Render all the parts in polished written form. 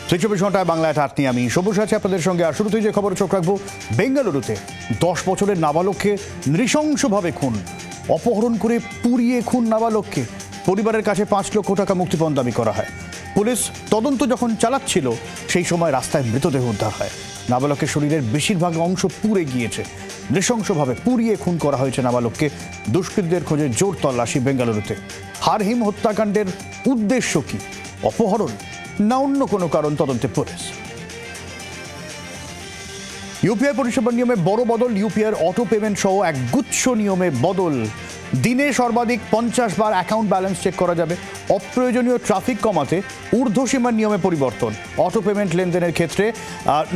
24 ঘন্টায় বাংলায় ঠাট নিয়ে আমি সবুজ আছি আপনাদের সঙ্গে। আর শুরুতেই যে খবর চোখ রাখবো, বেঙ্গালুরুতে 10 বছরের নাবালককে নৃশংসভাবে খুন, অপহরণ করে পুড়িয়ে খুন নাবালককে। পরিবারের কাছে 5 লক্ষ টাকা মুক্তিপণ দাবি করা হয়। পুলিশ তদন্ত যখন চালাচ্ছিল সেই সময় রাস্তায় মৃতদেহ উদ্ধার হয়। নাবালকের শরীরের বেশিরভাগ অংশ পুড়ে গিয়েছে। নৃশংসভাবে পুড়িয়ে খুন করা হয়েছে নাবালককে। দুষ্কৃতীদের খোঁজে জোর তল্লাশি বেঙ্গালুরুতে। হারহিম হত্যাকাণ্ডের উদ্দেশ্য কি? অপহরণ না অন্য কোনো কারণ, তদন্তে পুলিশ। ইউপিআই পরিষেবার নিয়মে বড় বদল। ইউপিআই অটো পেমেন্ট সহ একগুচ্ছ নিয়মে বদল। দিনে সর্বাধিক 50 বার অ্যাকাউন্ট ব্যালেন্স চেক করা যাবে। অপ্রয়োজনীয় ট্রাফিক কমাতে ঊর্ধ্বসীমার নিয়মে পরিবর্তন। অটো পেমেন্ট লেনদেনের ক্ষেত্রে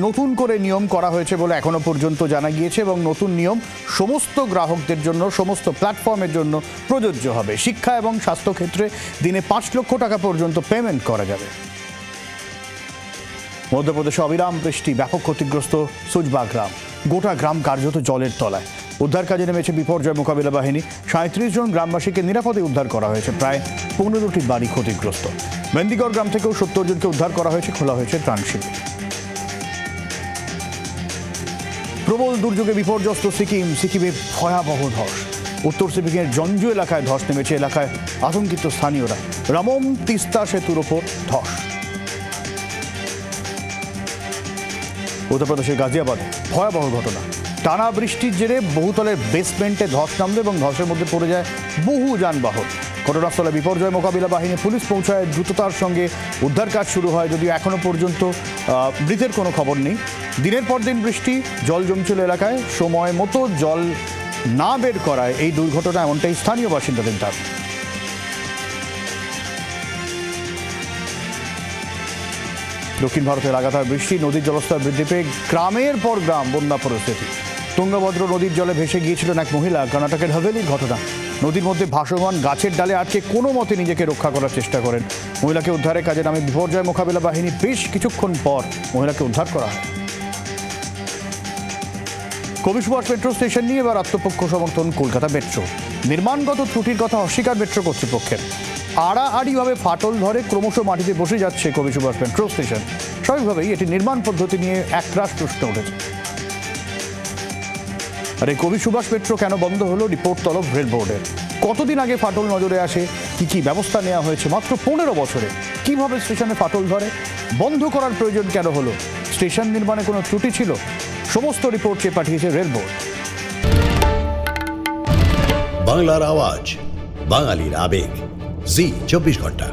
নতুন করে নিয়ম করা হয়েছে বলে এখনো পর্যন্ত জানা গিয়েছে, এবং নতুন নিয়ম সমস্ত গ্রাহকদের জন্য, সমস্ত প্ল্যাটফর্মের জন্য প্রযোজ্য হবে। শিক্ষা এবং স্বাস্থ্য ক্ষেত্রে দিনে 5 লক্ষ টাকা পর্যন্ত পেমেন্ট করা যাবে। মধ্যপ্রদেশে অবিরাম বৃষ্টি, ব্যাপক ক্ষতিগ্রস্ত সুজবা গ্রাম। গোটা গ্রাম কার্যত জলের তলায়। উদ্ধার কাজে নেমেছে বিপর্যয় মোকাবিলা বাহিনী। 37 জন গ্রামবাসীকে নিরাপদে উদ্ধার করা হয়েছে। প্রায় 15টি বাড়ি ক্ষতিগ্রস্ত। মেন্দিগড় গ্রাম থেকেও 70 জনকে উদ্ধার করা হয়েছে। খোলা হয়েছে ত্রাণ শিবির। প্রবল দুর্যোগে বিপর্যস্ত সিকিমে ভয়াবহ ধস। উত্তর সিকিমের জঞ্জু এলাকায় ধস নেমেছে। এলাকায় আতঙ্কিত স্থানীয়রা। রামম তিস্তা সেতুর ওপর ধস। উত্তরপ্রদেশের গাজিয়াবাদে ভয়াবহ ঘটনা। টানা বৃষ্টির জেরে বহুতলের বেসমেন্টে ধস নামল এবং ধসের মধ্যে পড়ে যায় বহু যানবাহন। ঘটনাস্থলে বিপর্যয় মোকাবিলা বাহিনী পুলিশ পৌঁছায়। দ্রুততার সঙ্গে উদ্ধার কাজ শুরু হয়, যদিও এখনো পর্যন্ত মৃতের কোনো খবর নেই। দিনের পর দিন বৃষ্টি, জল জমছিল এলাকায়। সময় মতো জল না বের করায় এই দুর্ঘটনা, এমনটাই স্থানীয় বাসিন্দাদের দাবি। দক্ষিণ ভারতে লাগাতার বৃষ্টি, নদীর জলস্তর বৃদ্ধি পেয়ে গ্রামের পর গ্রাম বন্যা পরিস্থিতি। তুঙ্গভদ্র নদীর জলে ভেসে গিয়েছিলেন এক মহিলা। কর্ণাটকের হাভেলির ঘটনা। নদীর মধ্যে ভাসমান গাছের ডালে আটকে কোনো মতে নিজেকে রক্ষা করার চেষ্টা করেন। মহিলাকে উদ্ধারের কাজে নামে বিপর্যয় মোকাবিলা বাহিনী। বেশ কিছুক্ষণ পর মহিলাকে উদ্ধার করা হয়। কবি সুভাষ মেট্রো স্টেশন নিয়ে এবার আত্মপক্ষ সমর্থন কলকাতা মেট্রো। নির্মাণগত ত্রুটির কথা অস্বীকার মেট্রো কর্তৃপক্ষের। আড়াআড়িভাবে ফাটল ধরে ক্রমশ মাটিতে বসে যাচ্ছে কবি সুভাষ মেট্রো স্টেশন। স্বাভাবিকভাবেই এটি নির্মাণ পদ্ধতি নিয়ে একরাশ প্রশ্ন উঠেছে। আর এই কবি সুভাষ মেট্রো কেন বন্ধ হলো? রিপোর্ট তলব রেল বোর্ডের। কতদিন আগে ফাটল নজরে আসে? কি ব্যবস্থা নেওয়া হয়েছে মাত্র 15 বছরে? কিভাবে স্টেশনে ফাটল ধরে? বন্ধ করার প্রয়োজন কেন হলো? স্টেশন নির্মাণে কোনো ত্রুটি ছিল? সমস্ত রিপোর্ট চেয়ে পাঠিয়েছে রেল বোর্ড। বাংলার আওয়াজ, বাঙালির আবেগ, জি 24 ঘন্টা।